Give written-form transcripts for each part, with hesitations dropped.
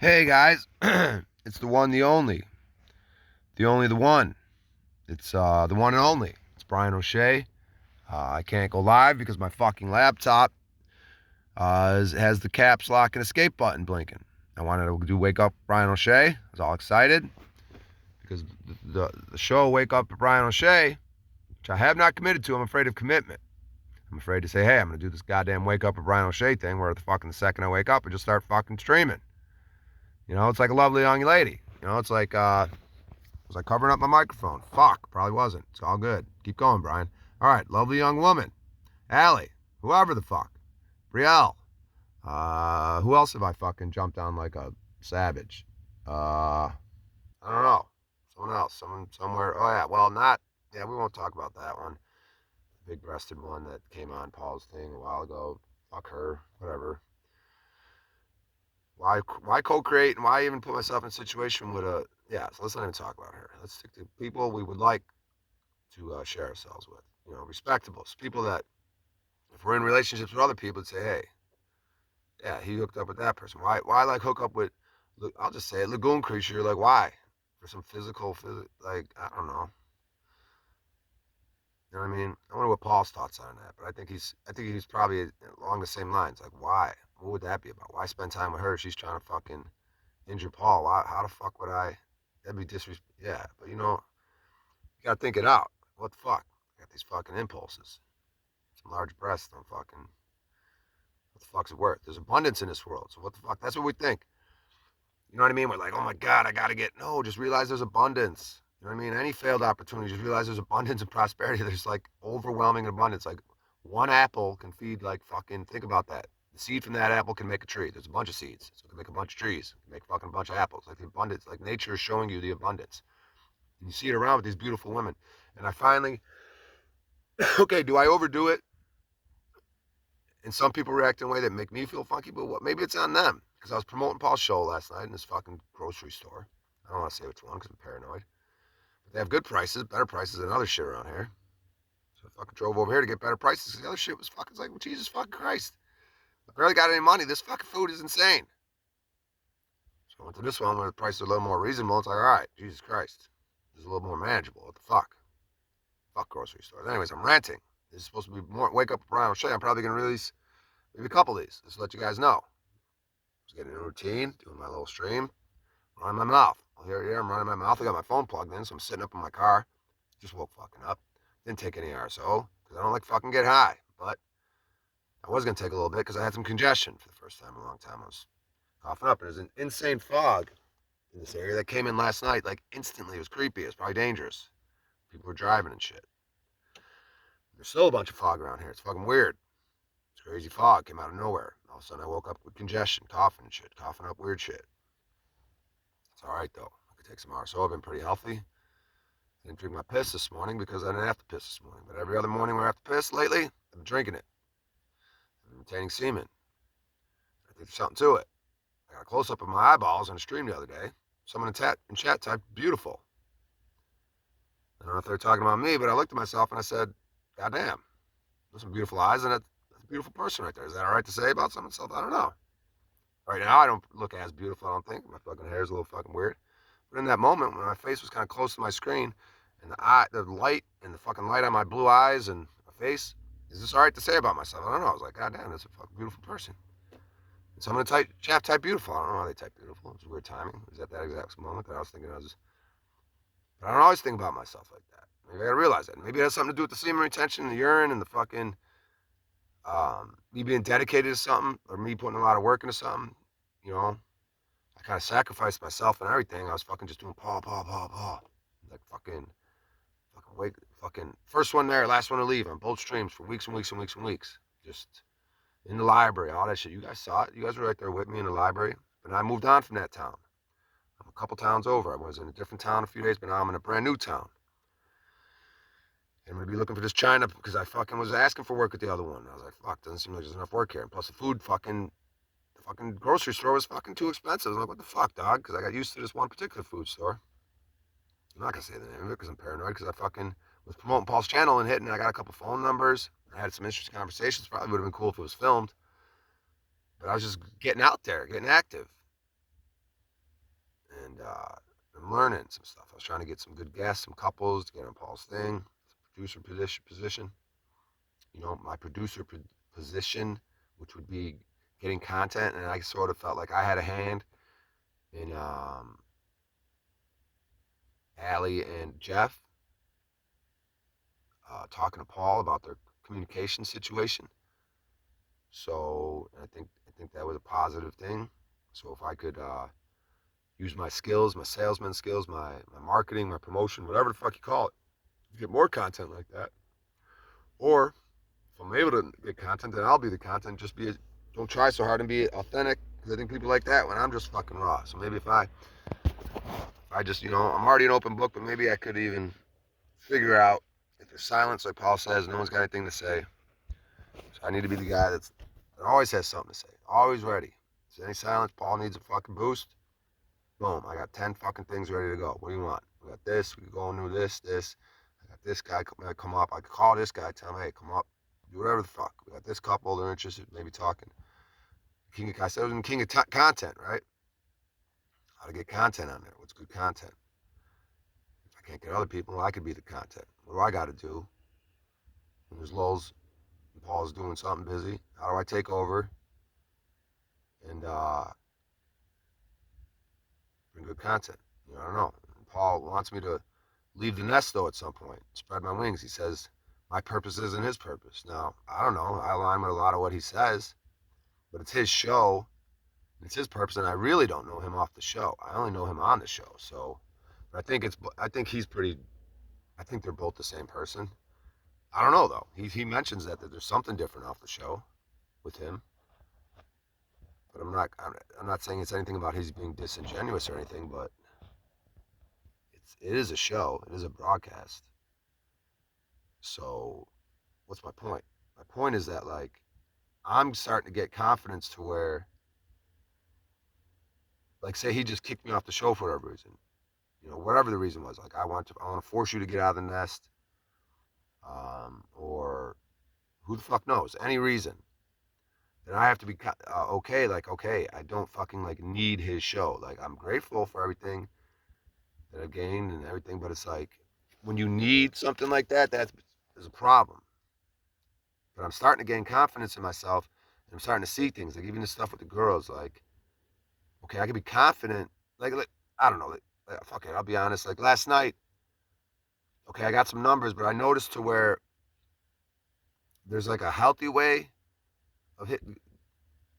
Hey guys, it's the one, the only, the one. It's the one and only. It's Brian O'Shea. I can't go live because my fucking laptop has the caps lock and escape button blinking. I wanted to do Wake Up Brian O'Shea. I was all excited because the show Wake Up Brian O'Shea, which I have not committed to. I'm afraid of commitment. I'm afraid to say, hey, I'm gonna do this goddamn Wake Up Brian O'Shea thing where the second I wake up, I just start fucking streaming. It's like a lovely young lady. It's like was I covering up my microphone? Fuck, probably wasn't. It's all good. Keep going, Brian. All right, lovely young woman. Allie, whoever the fuck. Brielle. Who else have I fucking jumped on like a savage? I don't know. Someone else. Someone somewhere. Oh yeah. Well, not. Yeah, we won't talk about that one. The big-breasted one that came on Paul's thing a while ago. Fuck her. Whatever. Why co-create and why even put myself in a situation with a yeah, so let's not even talk about her. Let's stick to people we would like to share ourselves with. Respectable. So people that if we're in relationships with other people, say, hey, yeah, he hooked up with that person. Why like hook up with I'll just say it, lagoon creature, like why? For some like I don't know. You know what I mean? I wonder what Paul's thoughts are on that, but I think he's probably along the same lines. Like, why? What would that be about? Why spend time with her? She's trying to fucking injure Paul. How the fuck would I? That'd be disrespect. Yeah, but you gotta think it out. What the fuck? I got these fucking impulses. Some large breasts. Don't fucking. What the fuck's it worth? There's abundance in this world. So what the fuck? That's what we think. You know what I mean? We're like, oh my god, I gotta get. No, just realize there's abundance. You know what I mean? Any failed opportunity, just realize there's abundance and prosperity. There's like overwhelming abundance. Like one apple can feed like fucking. Think about that. The seed from that apple can make a tree. There's a bunch of seeds, so it can make a bunch of trees. It can make fucking a bunch of apples. Like the abundance, like nature is showing you the abundance. And you see it around with these beautiful women. And I finally, okay, do I overdo it? And some people react in a way that make me feel funky, but what? Maybe it's on them. Because I was promoting Paul's show last night in this fucking grocery store. I don't want to say which one because I'm paranoid. But they have good prices, better prices than other shit around here. So I fucking drove over here to get better prices because the other shit was fucking like, well, Jesus fucking Christ. I barely got any money. This fucking food is insane. So I went to this one where the prices are a little more reasonable. It's like, all right, Jesus Christ. This is a little more manageable. What the fuck? Fuck grocery stores. Anyways, I'm ranting. This is supposed to be more Wake Up Brian O'Shea. I'm probably going to release maybe a couple of these just to let you guys know. I was getting in a routine, doing my little stream, running my mouth. Well, here, I'm running my mouth. I got my phone plugged in, so I'm sitting up in my car. Just woke fucking up. Didn't take any RSO because I don't like fucking get high. But I was going to take a little bit because I had some congestion for the first time in a long time. I was coughing up, and there's an insane fog in this area that came in last night, like instantly. It was creepy. It was probably dangerous. People were driving and shit. There's still a bunch of fog around here. It's fucking weird. It's crazy fog came out of nowhere. All of a sudden, I woke up with congestion, coughing and shit, coughing up weird shit. It's all right though. I could take some RSO. I've been pretty healthy. I didn't drink my piss this morning because I didn't have to piss this morning. But every other morning when I have to piss lately, I've been drinking it. I've been retaining semen. I think there's something to it. I got a close up of my eyeballs on a stream the other day. Someone in chat typed beautiful. I don't know if they're talking about me, but I looked at myself and I said, God damn, there's some beautiful eyes and that's a beautiful person right there. Is that all right to say about myself? I don't know. Right now, I don't look as beautiful, I don't think. My fucking hair is a little fucking weird. But in that moment, when my face was kind of close to my screen, and the light, and the fucking light on my blue eyes and my face, is this all right to say about myself? I don't know. I was like, God damn, that's a fucking beautiful person. And someone type beautiful. I don't know how they type beautiful. It was weird timing. It was at that exact moment that I was thinking but I don't always think about myself like that. Maybe I gotta realize that. Maybe it has something to do with the semen retention, the urine, and the fucking, me being dedicated to something, or me putting a lot of work into something, you know. I kind of sacrificed myself and everything. I was fucking just doing paw. Like fucking wake, fucking first one there, last one to leave on both streams for weeks and weeks and weeks and weeks. Just in the library, all that shit. You guys saw it. You guys were right there with me in the library. But I moved on from that town. I'm a couple towns over. I was in a different town a few days, but now I'm in a brand new town. And I'm gonna be looking for this China because I fucking was asking for work at the other one. I was like, fuck, doesn't seem like there's enough work here. And plus the food the fucking grocery store was fucking too expensive. I'm like, what the fuck, dog? Because I got used to this one particular food store. I'm not gonna say the name of it because I'm paranoid. Because I fucking was promoting Paul's channel and hitting. I got a couple phone numbers. I had some interesting conversations. Probably would have been cool if it was filmed. But I was just getting out there, getting active. and I'm learning some stuff. I was trying to get some good guests, some couples to get on Paul's thing, producer position. My producer position, which would be getting content, and I sort of felt like I had a hand in Allie and Jeff talking to Paul about their communication situation. So I think that was a positive thing. So if I could use my skills, my salesman skills, my marketing, my promotion, whatever the fuck you call it, get more content like that. Or if I'm able to get content, then I'll be the content. Don't try so hard and be authentic, because I think people like that when I'm just fucking raw. So maybe if I just, I'm already an open book, but maybe I could even figure out if there's silence, like Paul says, no one's got anything to say. So I need to be the guy that always has something to say, always ready. If there's any silence, Paul needs a fucking boost. Boom, I got 10 fucking things ready to go. What do you want? We got this, we can go and do this. I got this guy come up. I could call this guy, tell him, hey, come up, do whatever the fuck. We got this couple, they're interested, maybe talking. I said I was in king of content, right? How to get content on there. What's good content? If I can't get other people, well, I could be the content. What do I got to do? When there's lulls and Paul's doing something busy, how do I take over and bring good content? I don't know. Paul wants me to leave the nest, though, at some point, spread my wings. He says my purpose isn't his purpose. Now, I don't know. I align with a lot of what he says, but it's his show. It's his purpose, and I really don't know him off the show. I only know him on the show. So, but I think he's pretty. I think they're both the same person. I don't know though. He mentions that there's something different off the show with him, but I'm not saying it's anything about his being disingenuous or anything. But it is a show. It is a broadcast. So, what's my point? My point is that I'm starting to get confidence to where, say he just kicked me off the show for whatever reason, whatever the reason was. I want to force you to get out of the nest, or who the fuck knows, any reason. Then I have to be okay. Okay, I don't fucking need his show. I'm grateful for everything that I've gained and everything, but it's when you need something like that, there's a problem. But I'm starting to gain confidence in myself, and I'm starting to see things even the stuff with the girls. Okay, I can be confident. I don't know. Fuck it, I'll be honest. Last night, okay, I got some numbers, but I noticed to where there's a healthy way of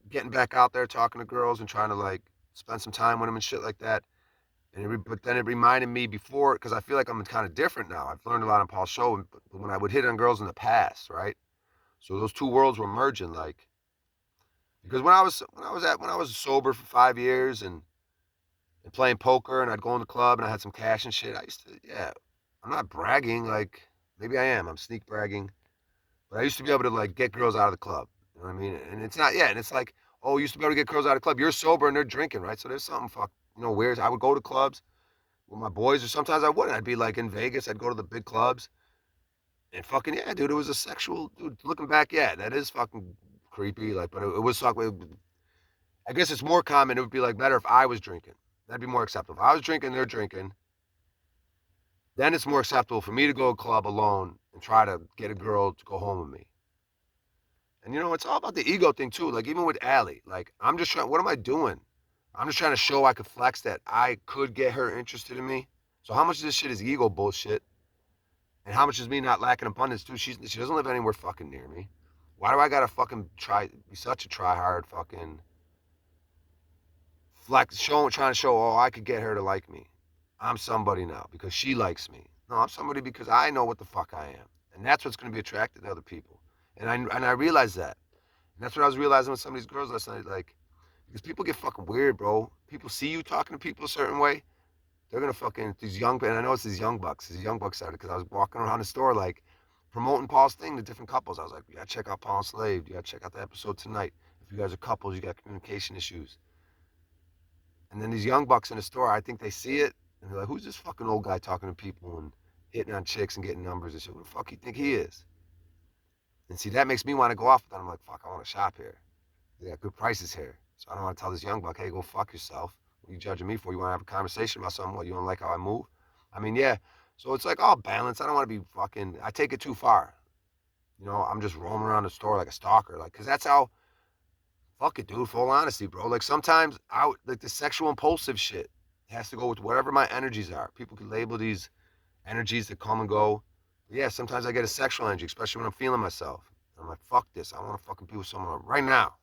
getting back out there, talking to girls, and trying to spend some time with them and shit like that. But then it reminded me before, because I feel like I'm kind of different now. I've learned a lot on Paul's show, but when I would hit on girls in the past, right? So those two worlds were merging, because when I was sober for 5 years and playing poker, and I'd go in the club and I had some cash and shit, I used to, yeah, I'm not bragging, maybe I am, I'm sneak bragging, but I used to be able to get girls out of the club, you know what I mean? And it's not, yeah, and it's oh, you used to be able to get girls out of the club, you're sober and they're drinking, right? So there's something weird. I would go to clubs with my boys, or sometimes I wouldn't. I'd be in Vegas, I'd go to the big clubs, and fucking, yeah, dude, it was a sexual, dude, looking back, yeah, that is fucking creepy, but it was fucking, I guess it's more common. It would be better if I was drinking. That'd be more acceptable. If I was drinking, they're drinking. Then it's more acceptable for me to go to a club alone and try to get a girl to go home with me. And it's all about the ego thing too. Even with Allie, I'm just trying. What am I doing? I'm just trying to show I could flex that I could get her interested in me. So how much of this shit is ego bullshit, and how much is me not lacking abundance too? She doesn't live anywhere fucking near me. Why do I gotta fucking be such a try hard fucking trying to show, oh, I could get her to like me. I'm somebody now because she likes me. No, I'm somebody because I know what the fuck I am. And that's what's going to be attracted to other people. And I realize that. And that's what I was realizing with some of these girls last night. Because people get fucking weird, bro. People see you talking to people a certain way. They're going to fucking, and I know it's these young bucks started because I was walking around the store, promoting Paul's thing to different couples. I was like, you got to check out Paul and Slave. You got to check out the episode tonight. If you guys are couples, you got communication issues. And then these young bucks in the store, I think they see it, and they're like, who's this fucking old guy talking to people and hitting on chicks and getting numbers and shit? Who the fuck you think he is? And see, that makes me want to go off with that. I'm like, fuck, I want to shop here. They got good prices here. So I don't want to tell this young buck, hey, go fuck yourself. you judging me for? You want to have a conversation about something? What, you don't like how I move? I mean, yeah. So it's like all balance. I don't want to be fucking. I take it too far. I'm just roaming around the store like a stalker, like, cause that's how. Fuck it, dude. Full honesty, bro. Like sometimes I like the sexual impulsive shit has to go with whatever my energies are. People can label these energies that come and go. But yeah, sometimes I get a sexual energy, especially when I'm feeling myself. I'm like, fuck this. I want to fucking be with someone right now.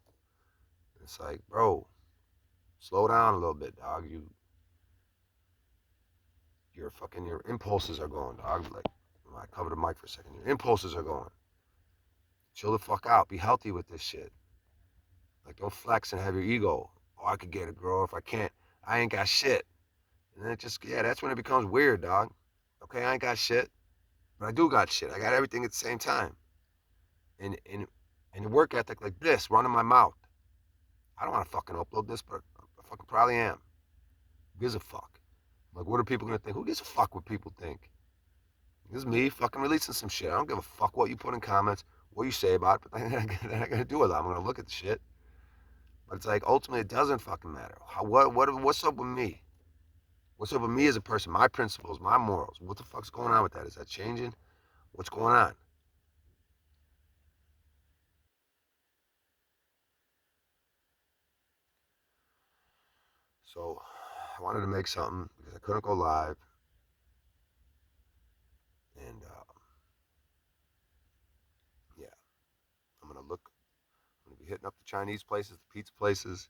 It's like, bro, slow down a little bit, dog. Your impulses are going, dog. Like, I covered the mic for a second. Your impulses are going. Chill the fuck out. Be healthy with this shit. Like, don't flex and have your ego. Oh, I could get a girl. If I can't, I ain't got shit. And then yeah, that's when it becomes weird, dog. Okay, I ain't got shit, but I do got shit. I got everything at the same time. And the work ethic like this, running my mouth. I don't want to fucking upload this, but I fucking probably am. Who gives a fuck? Like, what are people gonna think? Who gives a fuck what people think? This is me fucking releasing some shit. I don't give a fuck what you put in comments, what you say about it, but they're not gonna do it. I'm gonna look at the shit. But it's like ultimately it doesn't fucking matter. What's up with me? What's up with me as a person? My principles, my morals. What the fuck's going on with that? Is that changing? What's going on? So I wanted to make something because I couldn't go live, and yeah, I'm gonna look. I'm gonna be hitting up the Chinese places, the pizza places,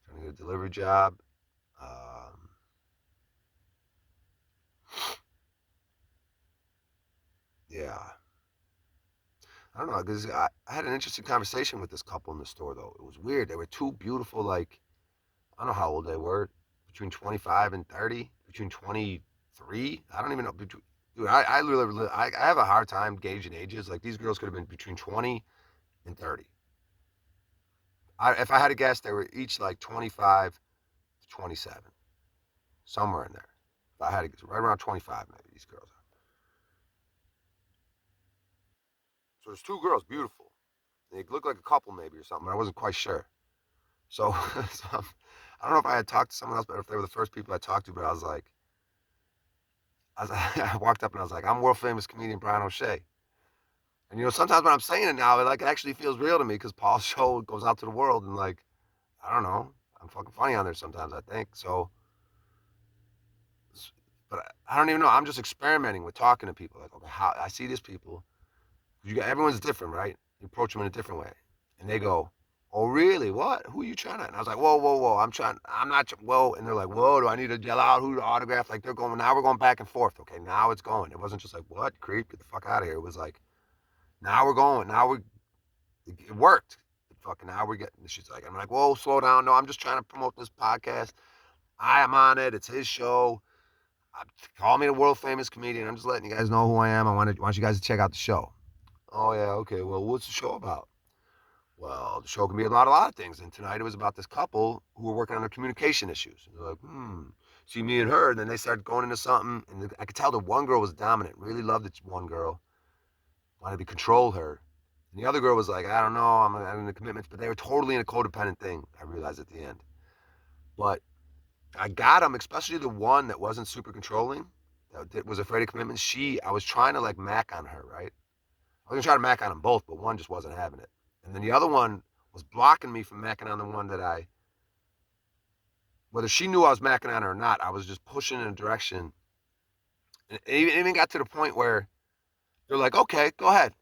trying to get a delivery job. Um, yeah, I don't know because I had an interesting conversation with this couple in the store though. It was weird. They were two beautiful, like I don't know how old they were, between 25 and 30, between 23. I don't even know. Dude, I literally, I have a hard time gauging ages. Like these girls could have been between 20 and 30. If I had to guess, they were each like 25 to 27, somewhere in there. If I had to guess, right around 25, maybe these girls are. So there's two girls, beautiful. They look like a couple maybe or something. I wasn't quite sure. So, so I don't know if I had talked to someone else, but if they were the first people I talked to, but I walked up and I was like, I'm world famous comedian Brian O'Shea. And sometimes when I'm saying it now, it like actually feels real to me because Paul's show goes out to the world and like, I don't know, I'm fucking funny on there sometimes, I think. So, but I don't even know. I'm just experimenting with talking to people. Like, okay, how I see these people. Everyone's different, right? You approach them in a different way, and they go, "Oh, really? What? Who are you trying to?" And I was like, "Whoa, whoa, whoa! I'm not. Whoa!" And they're like, "Whoa! Do I need to yell out who to autograph?" Like they're going. Now we're going back and forth. Okay, now it's going. It wasn't just like, "What? Creep? Get the fuck out of here!" It was like, now we're going. It worked. Fucking now we're getting. She's like, I'm like, "Whoa, slow down! No, I'm just trying to promote this podcast. I am on it. It's his show. Call me the world famous comedian. I'm just letting you guys know who I am. I want you guys to check out the show." Oh yeah, okay. Well, what's the show about? Well, the show can be about a lot of things. And tonight it was about this couple who were working on their communication issues. And they're like, see me and her. And then they started going into something. And I could tell the one girl was dominant, really loved the one girl, wanted to control her. And the other girl was like, I don't know, I'm in the commitments. But they were totally in a codependent thing, I realized at the end. But I got them, especially the one that wasn't super controlling, that was afraid of commitment. I was trying to like mac on her, right? I was gonna try to mac on them both, but one just wasn't having it. And then the other one was blocking me from macking on the one that whether she knew I was macking on her or not, I was just pushing in a direction. And it even got to the point where they're like, okay, go ahead.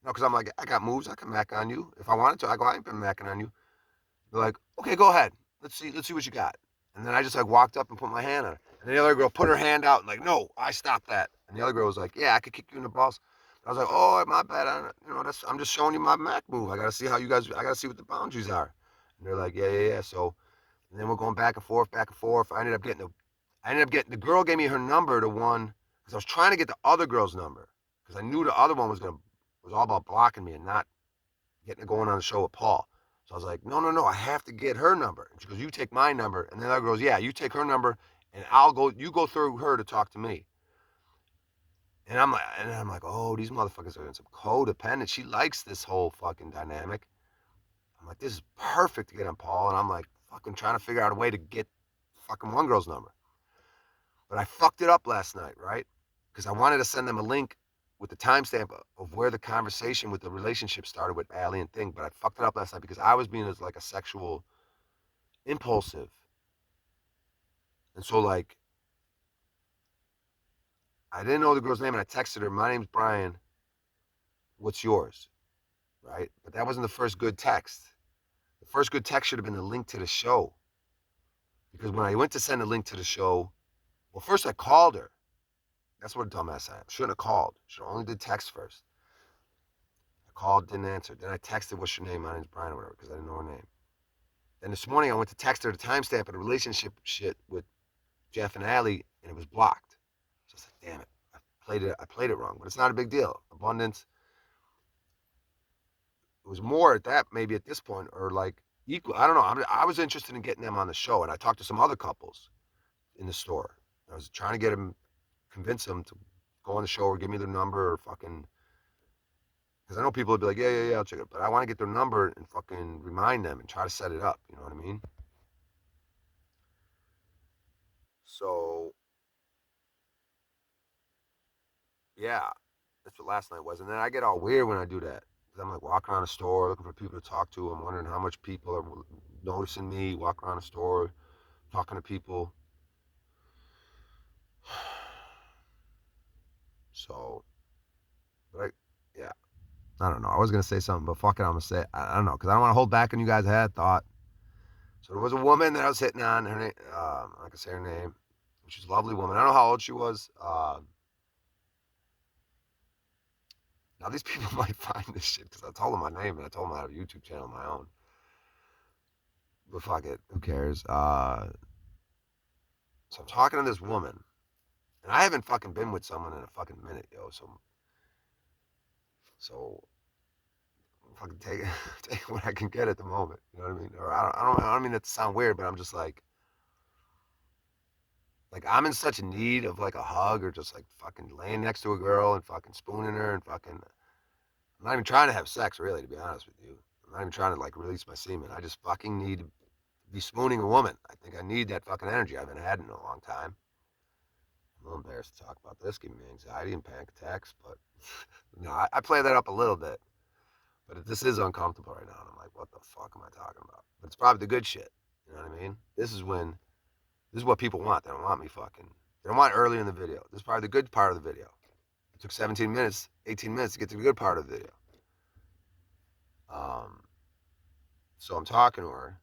No, because I'm like, I got moves, I can mac on you. If I wanted to, I go, I ain't been macking on you. They're like, okay, go ahead. Let's see what you got. And then I just like walked up and put my hand on her. And the other girl put her hand out and like, no, I stopped that. And the other girl was like, yeah, I could kick you in the balls. I was like, oh, my bad. I'm just showing you my Mac move. I gotta see how you guys. I gotta see what the boundaries are. And they're like, yeah, yeah, yeah. So, and then we're going back and forth, back and forth. I ended up getting the girl gave me her number to one because I was trying to get the other girl's number because I knew the other one was all about blocking me and not getting it going on the show with Paul. So I was like, no, no, no, I have to get her number. And she goes, you take my number. And then the other goes, yeah, you take her number and you go through her to talk to me. And I'm like, oh, these motherfuckers are in some codependent. She likes this whole fucking dynamic. I'm like, this is perfect to get on Paul. And I'm like, fucking trying to figure out a way to get fucking one girl's number. But I fucked it up last night, right? Because I wanted to send them a link with the timestamp of where the conversation with the relationship started with Allie and Thing. But I fucked it up last night because I was being as like a sexual impulsive. And so like I didn't know the girl's name and I texted her, my name's Brian. What's yours? Right? But that wasn't the first good text. The first good text should have been the link to the show. Because when I went to send a link to the show, well, first I called her. That's what a dumbass I am. Shouldn't have called. Should have only did text first. I called, didn't answer. Then I texted, what's your name? My name's Brian or whatever, because I didn't know her name. Then this morning I went to text her the timestamp of the relationship shit with Jeff and Allie, and it was blocked. So I was like, damn it. I played it wrong, but it's not a big deal. Abundance. It was more at that, maybe at this point, or like equal. I don't know. I was interested in getting them on the show, and I talked to some other couples in the store. I was trying to get them, convince them to go on the show or give me their number or fucking. Because I know people would be like, yeah, I'll check it. But I want to get their number and fucking remind them and try to set it up. You know what I mean? So, yeah, that's what last night was. And then I get all weird when I do that. Because I'm like walking around the store looking for people to talk to. I'm wondering how much people are noticing me walking around the store, talking to people. So, but yeah, I don't know. I was going to say something, but fuck it, I'm going to say it. I don't know. Because I don't want to hold back on you guys' head thought. So there was a woman that I was hitting on. Her name, I can say her name. She's a lovely woman. I don't know how old she was. Now these people might find this shit because I told them my name and I told them I have a YouTube channel of my own. But fuck it, who cares? So I'm talking to this woman, and I haven't fucking been with someone in a fucking minute, yo. So I'm fucking take what I can get at the moment. You know what I mean? Or I don't mean that to sound weird, but I'm just like I'm in such need of like a hug or just like fucking laying next to a girl and fucking spooning her and fucking. I'm not even trying to have sex, really, to be honest with you. I'm not even trying to like release my semen. I just fucking need to be spooning a woman. I think I need that fucking energy I haven't had in a long time. I'm a little embarrassed to talk about this, giving me anxiety and panic attacks, but no, I play that up a little bit. But this is uncomfortable right now. And I'm like, what the fuck am I talking about? But it's probably the good shit. You know what I mean? This is what people want. They don't want me fucking. They don't want it early in the video. This is probably the good part of the video. It took 17 minutes, 18 minutes to get to the good part of the video. Um, so I'm talking to her.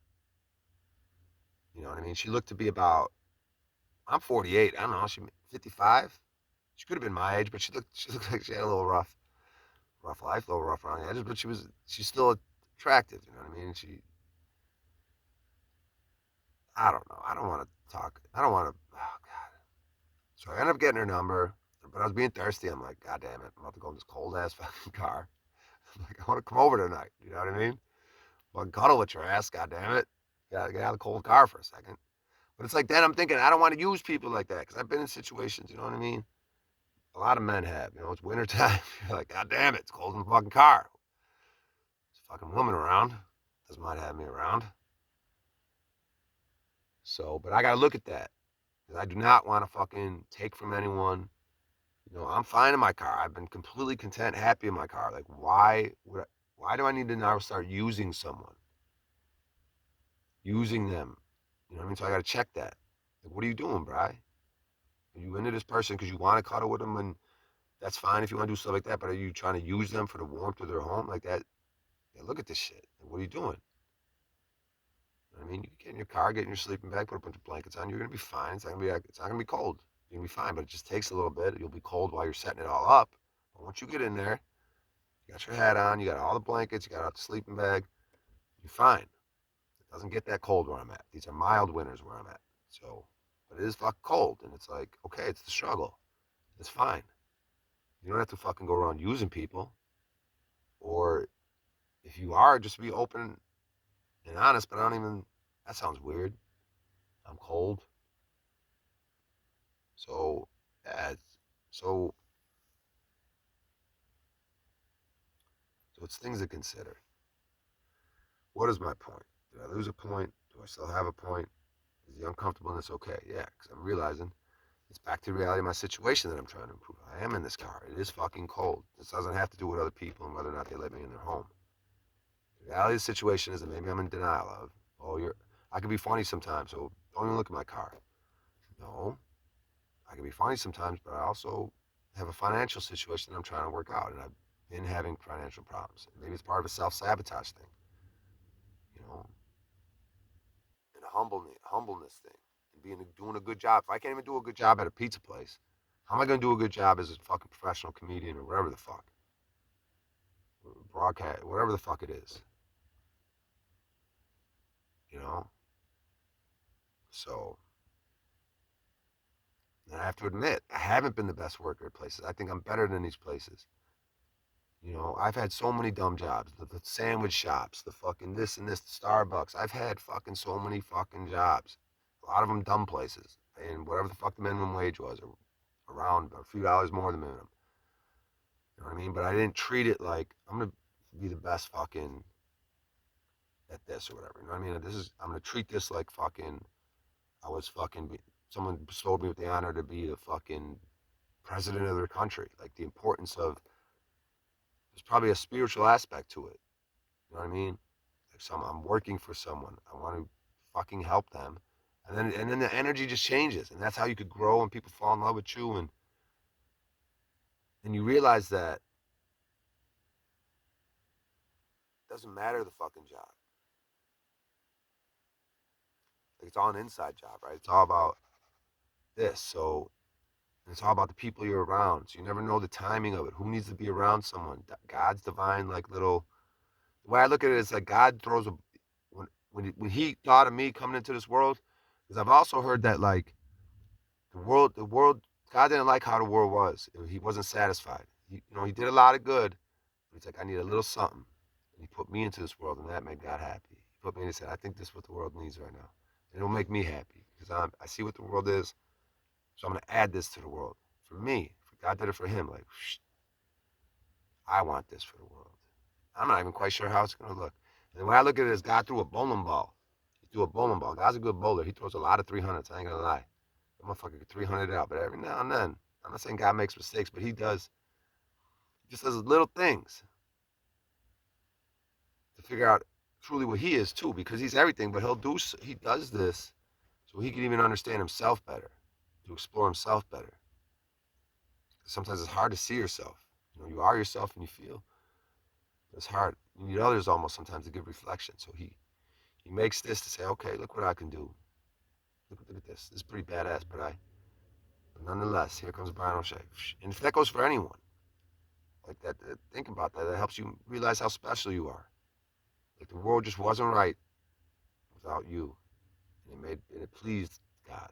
You know what I mean? She looked to be about. I'm 48. I don't know. She 55. She could have been my age, but she looked like she had a little rough life, a little rough around the edges. But she's still attractive. You know what I mean? I don't know. I don't want to talk. I don't want to. Oh God. So I ended up getting her number, but I was being thirsty. I'm like, God damn it, I'm about to go in this cold ass fucking car. I'm like, I want to come over tonight. You know what I mean? Well, cuddle with your ass. God damn it. You gotta get out of the cold car for a second. But it's like then I'm thinking I don't want to use people like that because I've been in situations. You know what I mean? A lot of men have. You know, it's wintertime. You're like, God damn it, it's cold in the fucking car. There's a fucking woman around. Doesn't mind having me around. So, but I gotta look at that. I do not want to fucking take from anyone. You know, I'm fine in my car. I've been completely content, happy in my car. Like, why do I need to now start using someone? Using them. You know what I mean? So I got to check that. Like, what are you doing, Bri? Are you into this person because you want to cuddle with them? And that's fine if you want to do stuff like that. But are you trying to use them for the warmth of their home? Like that? Yeah, look at this shit. Like, what are you doing? You know what I mean? You get in your car, get in your sleeping bag, put a bunch of blankets on. You're going to be fine. It's not gonna be cold. You're going to be fine, but it just takes a little bit. You'll be cold while you're setting it all up. But once you get in there, you got your hat on, you got all the blankets, you got out the sleeping bag, you're fine. It doesn't get that cold where I'm at. These are mild winters where I'm at. So, but it is fucking cold. And it's like, okay, it's the struggle. It's fine. You don't have to fucking go around using people. Or if you are, just be open and honest, but I don't even, that sounds weird. I'm cold. So, yeah, so, so it's things to consider. What is my point? Did I lose a point? Do I still have a point? Is the uncomfortableness okay? Yeah, because I'm realizing it's back to the reality of my situation that I'm trying to improve. I am in this car. It is fucking cold. This doesn't have to do with other people and whether or not they let me in their home. The reality of the situation is that maybe I'm in denial of. Oh, I can be funny sometimes, so don't even look at my car. No, I can be funny sometimes, but I also have a financial situation that I'm trying to work out, and I've been having financial problems. Maybe it's part of a self-sabotage thing, you know, and a humbleness thing, and doing a good job. If I can't even do a good job at a pizza place, how am I going to do a good job as a fucking professional comedian or whatever the fuck, broadcast, whatever the fuck it is, you know? So, and I have to admit, I haven't been the best worker at places. I think I'm better than these places. You know, I've had so many dumb jobs. The sandwich shops, the fucking this and this, the Starbucks. I've had fucking so many fucking jobs. A lot of them dumb places. And whatever the fuck the minimum wage was, or around a few dollars more than minimum. You know what I mean? But I didn't treat it like I'm gonna be the best fucking at this or whatever. You know what I mean? I'm gonna treat this like fucking I was fucking someone bestowed me with the honor to be the fucking president of their country. Like the importance of there's probably a spiritual aspect to it. You know what I mean? Like I'm working for someone. I want to fucking help them. And then the energy just changes. And that's how you could grow and people fall in love with you and you realize that it doesn't matter the fucking job. Like it's all an inside job, right? It's all about this. So it's all about the people you're around. So you never know the timing of it. Who needs to be around someone? God's divine, like little. The way I look at it is like God throws a when He thought of me coming into this world, because I've also heard that like the world, God didn't like how the world was. He wasn't satisfied. He did a lot of good, but he's like, I need a little something. And he put me into this world, and that made God happy. He put me in and said, I think this is what the world needs right now. And it'll make me happy because I see what the world is. So I'm going to add this to the world. For me, God did it for him. Like, I want this for the world. I'm not even quite sure how it's going to look. And the way I look at it is God threw a bowling ball. He threw a bowling ball. God's a good bowler. He throws a lot of 300s. I ain't going to lie. That motherfucker could 300 out. But every now and then, I'm not saying God makes mistakes, but he does. He just does little things to figure out truly what he is too, because he's everything. But he does this so he can even understand himself better, to explore himself better. Sometimes it's hard to see yourself. You are yourself and you feel. It's hard. You need others almost sometimes to give reflection. So he makes this to say, okay, look what I can do. Look at this. This is pretty badass, but nonetheless, here comes Brian O'Shea. And if that goes for anyone, like that, think about that. That helps you realize how special you are. Like the world just wasn't right without you, and it pleased God.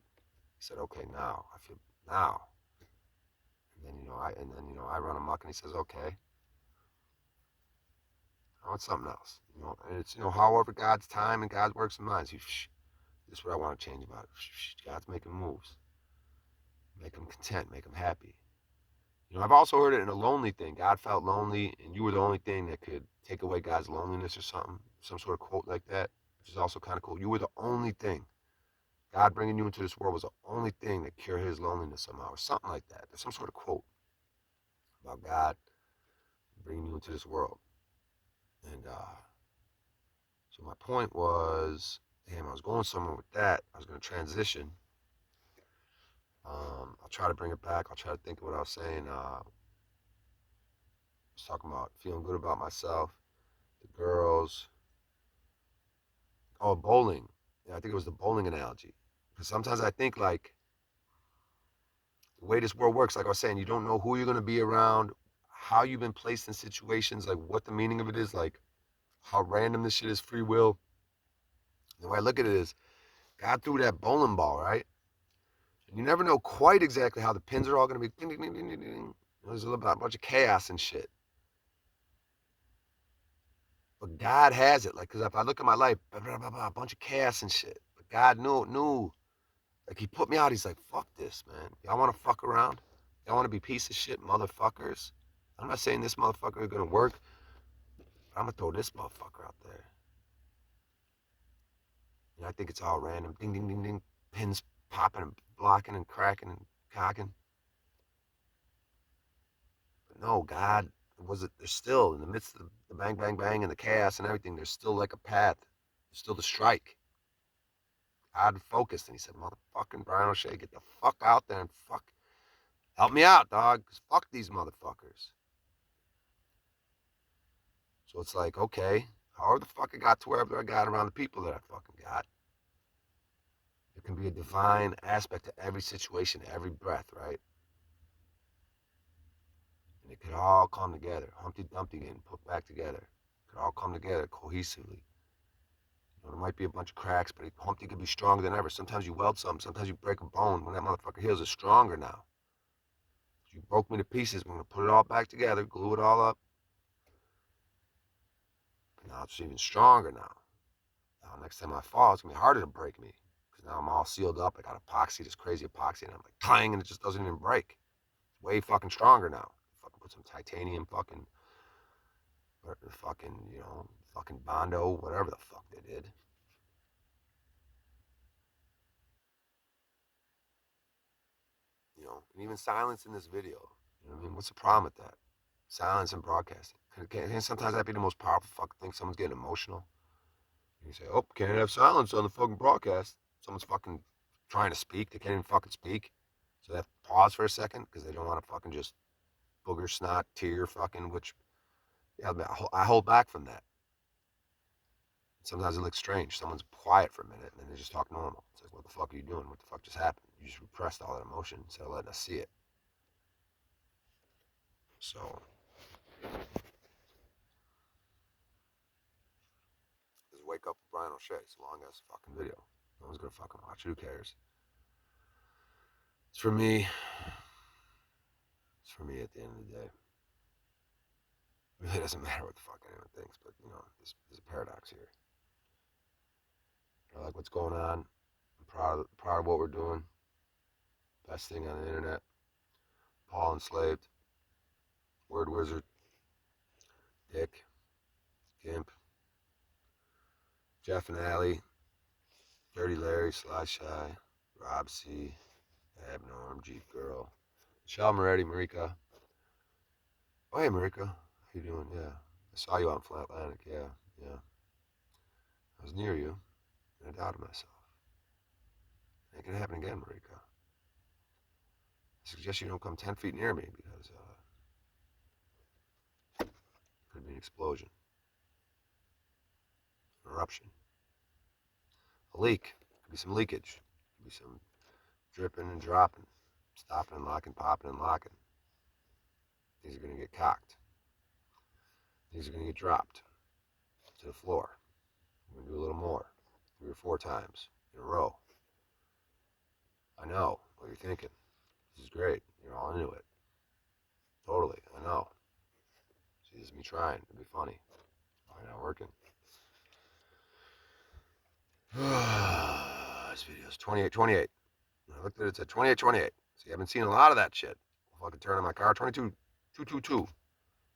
He said, okay, now I feel now. And then I run amok, and he says, okay, I want something else. And it's however God's time and God's works and minds. This is what I want to change about it. God's making moves. Make them content. Make them happy. I've also heard it in a lonely thing. God felt lonely, and you were the only thing that could take away God's loneliness or something. Some sort of quote like that, which is also kind of cool. You were the only thing. God bringing you into this world was the only thing that cured his loneliness somehow, or something like that. There's some sort of quote about God bringing you into this world. And so my point was, damn, I was going somewhere with that. I was going to transition. I'll try to bring it back. I'll try to think of what I was saying. I was talking about feeling good about myself, the girls. Oh, bowling. Yeah, I think it was the bowling analogy. Because sometimes I think like the way this world works, like I was saying, you don't know who you're going to be around, how you've been placed in situations, like what the meaning of it is, like how random this shit is, free will. The way I look at it is, God threw that bowling ball, right? And you never know quite exactly how the pins are all going to be. Ding, ding, ding, ding, ding, ding. There's a bunch of chaos and shit. But God has it. Like, because if I look at my life, blah, blah, blah, blah, a bunch of chaos and shit. But God knew. Like, he put me out. He's like, fuck this, man. Y'all want to fuck around? Y'all want to be piece of shit motherfuckers? I'm not saying this motherfucker is going to work, but I'm going to throw this motherfucker out there. And I think it's all random. Ding, ding, ding, ding. Pins popping and blocking and cracking and cocking. But no, God, was it? There's still in the midst of the bang, bang, bang, and the chaos and everything. There's still like a path. There's still the strike. God focused, and he said, "Motherfucking Brian O'Shea, get the fuck out there and fuck, help me out, dog. 'Cause fuck these motherfuckers." So it's like, okay, however the fuck I got to wherever I got around the people that I fucking got, there can be a divine aspect to every situation, every breath, right? And it could all come together. Humpty Dumpty getting put back together. It could all come together cohesively. You know, there might be a bunch of cracks, but Humpty could be stronger than ever. Sometimes you weld something, sometimes you break a bone. When that motherfucker heals, it's stronger now. You broke me to pieces. We're gonna put it all back together, glue it all up. And now it's even stronger now. Now next time I fall, it's gonna be harder to break me. Because now I'm all sealed up. I got epoxy, this crazy epoxy, and I'm like clang, and it just doesn't even break. It's way fucking stronger now. Fucking put some titanium fucking, fucking Bondo, whatever the fuck they did. And even silence in this video. You know what I mean? What's the problem with that? Silence in broadcasting. Can sometimes that be the most powerful fucking thing? Someone's getting emotional. You say, oh, can't have silence on the fucking broadcast. Someone's fucking trying to speak. They can't even fucking speak. So they have to pause for a second because they don't want to fucking just booger, snot, tear, fucking, which, yeah, I hold back from that. Sometimes it looks strange. Someone's quiet for a minute and then they just talk normal. It's like, what the fuck are you doing? What the fuck just happened? You just repressed all that emotion instead of letting us see it. So, just wake up with Brian O'Shea. It's a long ass fucking video. No one's gonna fucking watch it. Who cares? It's for me. It's for me at the end of the day. It really doesn't matter what the fuck anyone thinks, but there's a paradox here. I like what's going on. I'm proud of what we're doing. Best thing on the internet. Paul Enslaved, Word Wizard, Dick, Gimp, Jeff and Allie, Dirty Larry, Sly Shy, Rob C, Abnorm, Jeep Girl, Michelle Moretti, Marika. Oh hey Marika, how you doing? Yeah, I saw you out in Flat Atlantic. Yeah, yeah. I was near you, and I doubted myself. It can happen again, Marika. I suggest you don't come 10 feet near me because it could be an explosion, an eruption, a leak. Could be some leakage. Could be some dripping and dropping, stopping and locking, popping and locking. These are going to get cocked. These are going to get dropped to the floor. We're going to do a little more, 3 or 4 times in a row. I know what you're thinking. This is great. You're all into it. Totally. I know. See, this is me trying to be funny. Probably not working. This video is 28:28. I looked at it, it said 28:28. See, I've been seeing a lot of that shit. I'll fucking turn on my car. 22:222.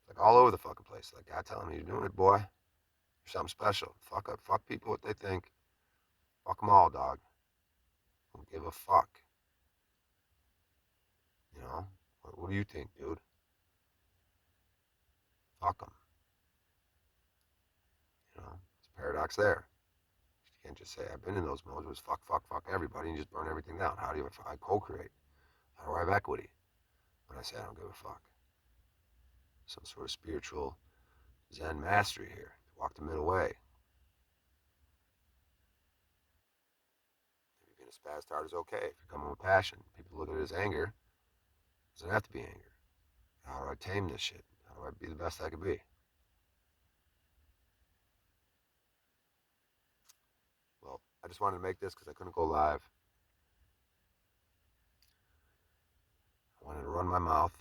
Like all over the fucking place. Like God telling me you're doing it, boy. You're something special. Fuck up. Fuck people what they think. Fuck them all, dog. Don't give a fuck. You know? What do you think, dude? Fuck them. It's a paradox there. You can't just say I've been in those modes. It was fuck, fuck, fuck everybody and just burn everything down. How do I co-create? How do I have equity when I say I don't give a fuck? Some sort of spiritual Zen mastery here. Walk the middle way. Maybe being a spaz is okay if you're coming with passion. People look at it as anger. It doesn't have to be anger. How do I tame this shit? How do I be the best I can be? Well, I just wanted to make this because I couldn't go live. I wanted to run my mouth,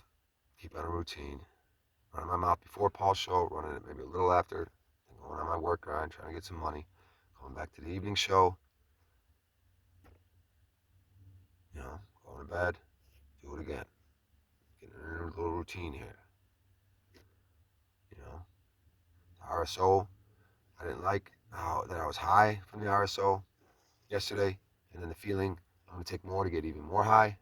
keep on a routine, running my mouth before Paul's show, running it maybe a little after, and going on my work grind, trying to get some money, going back to the evening show, going to bed, do it again, getting in a little routine here. The RSO, I didn't like how that I was high from the RSO. yesterday, and then the feeling I'm gonna take more to get even more high.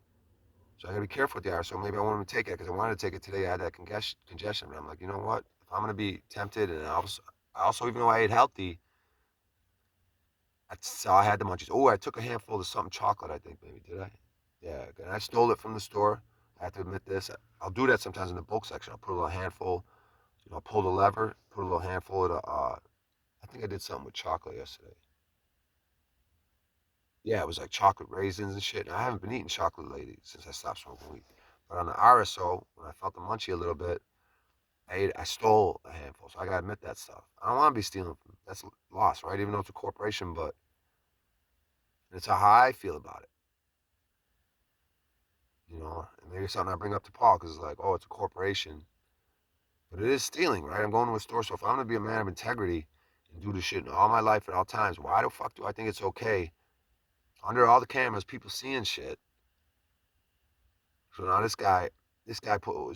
So I gotta be careful with the IR. So maybe I won't even take it because I wanted to take it today. I had that congestion, but I'm like, you know what? If I'm gonna be tempted, and I also even though I ate healthy, so I had the munchies. Oh, I took a handful of something chocolate. I think maybe did I? Yeah, and I stole it from the store. I have to admit this. I'll do that sometimes in the bulk section. I'll put a little handful. Pull the lever, put a little handful of the. I think I did something with chocolate yesterday. Yeah, it was like chocolate raisins and shit. And I haven't been eating chocolate lately since I stopped smoking weed. But on the RSO, when I felt the munchie a little bit, I stole a handful. So I gotta admit that stuff. I don't want to be stealing. That's lost, right? Even though it's a corporation, but it's how I feel about it. And maybe it's something I bring up to Paul because it's like, oh, it's a corporation, but it is stealing, right? I'm going to a store, so if I'm gonna be a man of integrity and do this shit in all my life at all times, why the fuck do I think it's okay under all the cameras, people seeing shit? So now is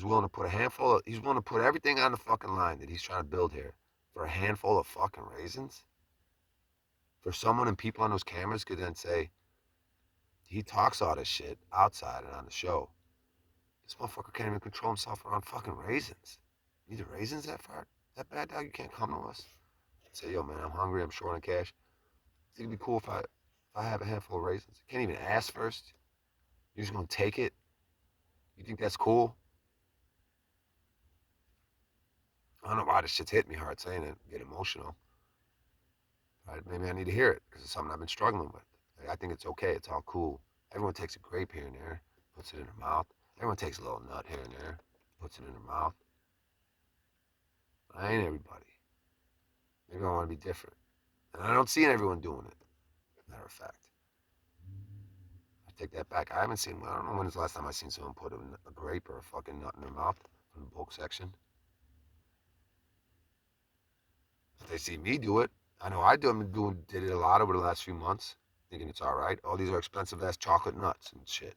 willing to put a handful of, he's willing to put everything on the fucking line that he's trying to build here for a handful of fucking raisins. For someone and people on those cameras could then say he talks all this shit outside and on the show. This motherfucker can't even control himself around fucking raisins. You need the raisins that far? That bad, dog? You can't come to us. Say, yo, man, I'm hungry. I'm short on cash. It'd be cool if I have a handful of raisins. You can't even ask first. You're just gonna take it. You think that's cool? I don't know why this shit's hitting me hard saying it. Get emotional. Right? Maybe I need to hear it because it's something I've been struggling with. Like, I think it's okay. It's all cool. Everyone takes a grape here and there, puts it in their mouth. Everyone takes a little nut here and there, puts it in their mouth. I ain't everybody. Maybe I want to be different. And I don't see everyone doing it. Matter of fact, I take that back. I haven't seen. I don't know when was the last time I seen someone put a grape or a fucking nut in their mouth from the bulk section. If they see me do it, I know did it a lot over the last few months, thinking it's all right. Oh, these are expensive ass chocolate nuts and shit.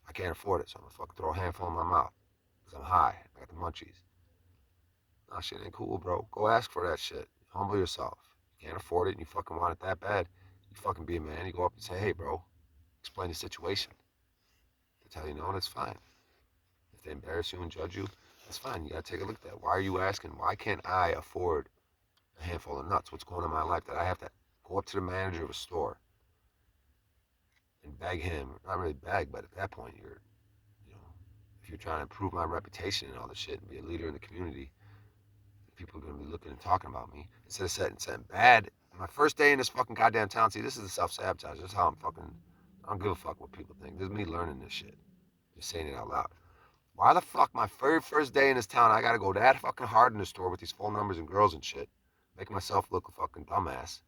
I can't afford it, so I'm gonna fucking throw a handful in my mouth because I'm high. I got the munchies. Nah, shit ain't cool, bro. Go ask for that shit. Humble yourself. You can't afford it and you fucking want it that bad. You fucking be a man. You go up and say, hey, bro, explain the situation. They tell you no, that's fine. If they embarrass you and judge you, that's fine. You gotta take a look at that. Why are you asking? Why can't I afford a handful of nuts? What's going on in my life that I have to go up to the manager of a store and beg him? Not really beg, but at that point, you know, if you're trying to improve my reputation and all this shit and be a leader in the community, people are gonna be looking and talking about me instead of setting bad. My first day in this fucking goddamn town. See, this is the self sabotage. This is how I'm fucking. I don't give a fuck what people think. This is me learning this shit. Just saying it out loud. Why the fuck my very first day in this town, I gotta go that fucking hard in the store with these phone numbers and girls and shit, making myself look a fucking dumbass.